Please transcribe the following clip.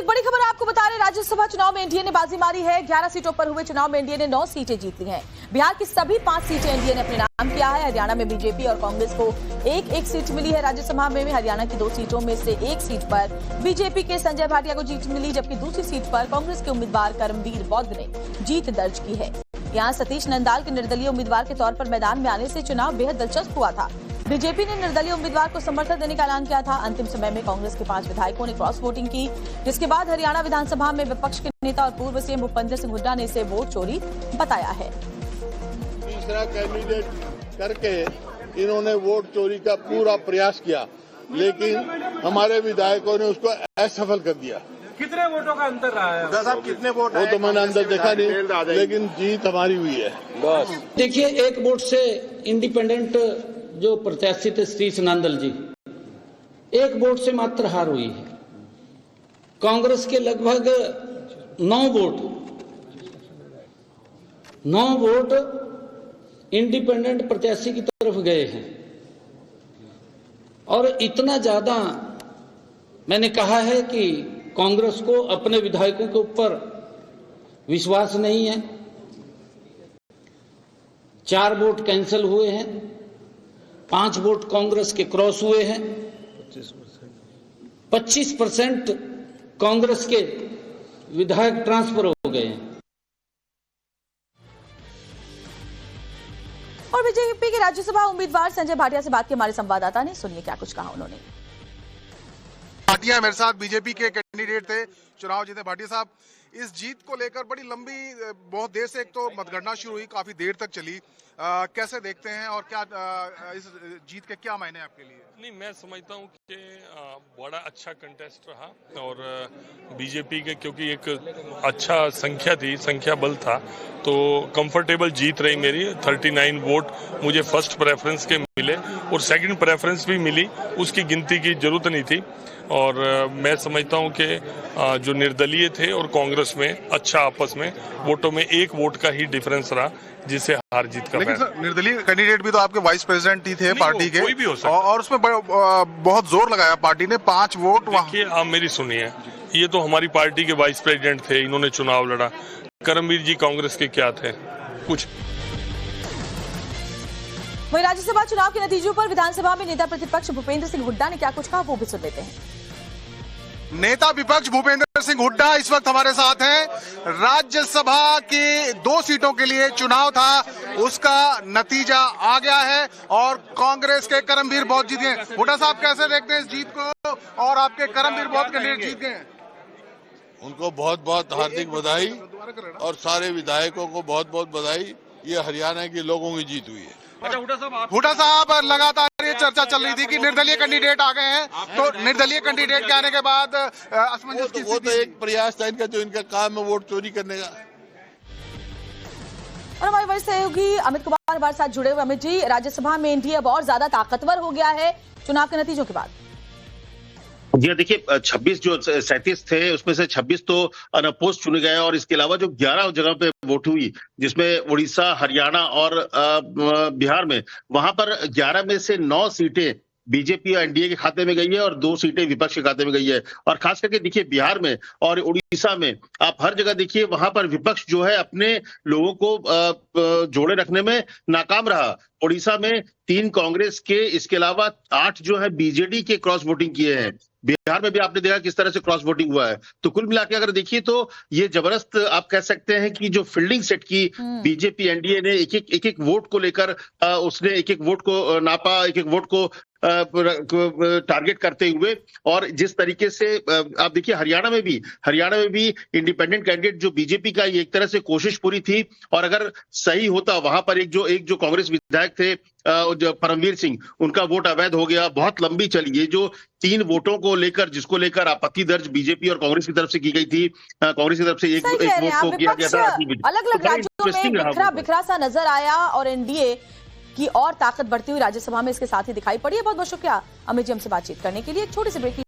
बड़ी खबर आपको बता रहे, राज्यसभा चुनाव में एनडीए ने बाजी मारी है। 11 सीटों पर हुए चुनाव में एनडीए ने 9 सीटें जीत ली हैं। बिहार की सभी 5 सीटें एनडीए ने अपने नाम किया है। हरियाणा में बीजेपी और कांग्रेस को एक सीट मिली है। राज्यसभा में हरियाणा की 2 सीटों में से एक सीट पर बीजेपी के संजय भाटिया को जीत मिली, जबकि दूसरी सीट पर कांग्रेस के उम्मीदवार करमवीर बौद्ध ने जीत दर्ज की है। यहाँ सतीश नंदाल के निर्दलीय उम्मीदवार के तौर पर मैदान में आने से चुनाव बेहद दिलचस्प हुआ था। बीजेपी ने निर्दलीय उम्मीदवार को समर्थन देने का ऐलान किया था। अंतिम समय में कांग्रेस के 5 विधायकों ने क्रॉस वोटिंग की, जिसके बाद हरियाणा विधानसभा में विपक्ष के नेता और पूर्व सीएम भूपेंद्र सिंह हुड्डा ने इसे वोट चोरी बताया है। तीसरा कैंडिडेट करके इन्होंने वोट चोरी का पूरा प्रयास किया, लेकिन हमारे विधायकों ने उसको असफल कर दिया। कितने वोटों का अंतर रहा है? साहब कितने वोट? वो तो मैंने अंदर देखा नहीं, लेकिन जीत हमारी हुई है। बस देखिए, एक वोट से इंडिपेंडेंट जो प्रत्याशी थे सतीश नंदल जी, एक वोट से मात्र हार हुई है। कांग्रेस के लगभग 9 वोट इंडिपेंडेंट प्रत्याशी की तरफ गए हैं। और इतना ज्यादा मैंने कहा है कि कांग्रेस को अपने विधायकों के ऊपर विश्वास नहीं है। 4 वोट कैंसिल हुए हैं, 5 वोट कांग्रेस के क्रॉस हुए हैं, 25% कांग्रेस के विधायक ट्रांसफर हो गए हैं। और बीजेपी के राज्यसभा उम्मीदवार संजय भाटिया से बात की हमारे संवाददाता ने, सुनिए क्या कुछ कहा उन्होंने। भाटिया मेरे साथ बीजेपी के कैंडिडेट थे, चुनाव जीते। भाटिया साहब, इस जीत को लेकर बड़ी लंबी, बहुत देर से एक तो मतगणना शुरू हुई, काफी देर तक चली, कैसे देखते हैं और क्या इस जीत के क्या मायने आपके लिए? नहीं, मैं समझता हूँ कि बड़ा अच्छा कंटेस्ट रहा और बीजेपी के, क्योंकि एक अच्छा संख्या बल था, तो कंफर्टेबल जीत रही मेरी। 39 वोट मुझे फर्स्ट प्रेफरेंस के मिले और सेकंड प्रेफरेंस भी मिली, उसकी गिनती की जरूरत नहीं थी। और मैं समझता हूं कि जो निर्दलीय थे और कांग्रेस में अच्छा आपस में वोटों में 1 वोट का ही डिफरेंस रहा, जिससे हार जीत का। लेकिन सर, निर्दलीय कैंडिडेट भी तो आपके वाइस प्रेसिडेंट ही थे पार्टी के, कोई भी हो सकता, और उसमें बहुत जोर लगाया पार्टी ने, 5 वोट। देखिए, आप मेरी सुनिए, ये तो हमारी पार्टी के वाइस प्रेसिडेंट थे, इन्होंने चुनाव लड़ा। करमवीर जी कांग्रेस के क्या थे? कुछ। वहीं राज्यसभा चुनाव के नतीजों पर विधानसभा में नेता प्रतिपक्ष भूपेंद्र सिंह हुड्डा ने क्या कुछ कहा, वो भी सुन लेते हैं। नेता विपक्ष भूपेंद्र सिंह हुड्डा इस वक्त हमारे साथ हैं। राज्यसभा की 2 सीटों के लिए चुनाव था, उसका नतीजा आ गया है और कांग्रेस के करमवीर बौद्ध जीत गए। हुड्डा साहब, कैसे देखते हैं इस जीत को, और आपके करमवीर बौद्ध कैंडिडेट जीत गए? उनको बहुत बहुत हार्दिक बधाई और सारे विधायकों को बहुत बहुत बधाई। ये हरियाणा के लोगों की जीत हुई है। हुड्डा साहब, लगातार ये चर्चा चल रही थी कि निर्दलीय कैंडिडेट आ गए हैं, तो निर्दलीय कैंडिडेट के आने के बाद असमंजस की वो तो एक प्रयास था इनका, जो इनका काम है वोट चोरी करने का। और हमारे वरिष्ठ सहयोगी अमित कुमार हमारे साथ जुड़े हुए। अमित जी, राज्यसभा में एनडीए अब और ज्यादा ताकतवर हो गया है चुनाव के नतीजों के बाद। जी देखिए, 26 जो 37 थे, उसमें से 26 तो अनअपोज चुने गए, और इसके अलावा जो 11 जगह पे वोट हुई, जिसमें उड़ीसा, हरियाणा और बिहार में, वहां पर 11 में से 9 सीटें बीजेपी और एनडीए के खाते में गई है और 2 सीटें विपक्ष के खाते में गई है। और खास करके देखिए, बिहार में और उड़ीसा में आप हर जगह देखिए, वहां पर विपक्ष जो है अपने लोगों को जोड़े रखने में नाकाम रहा। उड़ीसा में 3 कांग्रेस के, इसके अलावा 8 जो है बीजेडी के क्रॉस वोटिंग किए हैं। बिहार में भी आपने देखा किस तरह से क्रॉस वोटिंग हुआ है। तो कुल मिलाकर अगर देखिए तो ये जबरदस्त आप कह सकते हैं कि जो फील्डिंग सेट की बीजेपी एनडीए ने, एक वोट को लेकर उसने एक वोट को नापा, एक वोट को टारगेट करते हुए। और जिस तरीके से आप देखिए, हरियाणा में भी इंडिपेंडेंट कैंडिडेट जो बीजेपी का, ये एक तरह से कोशिश पूरी थी। और अगर सही होता, वहां पर एक जो कांग्रेस विधायक थे परमवीर सिंह, उनका वोट अवैध हो गया। बहुत लंबी चली ये जो 3 वोटों को लेकर, जिसको लेकर आपत्ति दर्ज बीजेपी और कांग्रेस की तरफ से की गई थी। कांग्रेस की तरफ से एक वोट को किया गया था। अलग-अलग राज्यों में बिखरा सा नजर आया और एनडीए की और ताकत बढ़ती हुई राज्यसभा में इसके साथ ही दिखाई पड़ी है। बहुत बहुत शुक्रिया अमित जी हमसे बातचीत करने के लिए। एक छोटी सी ब्रेक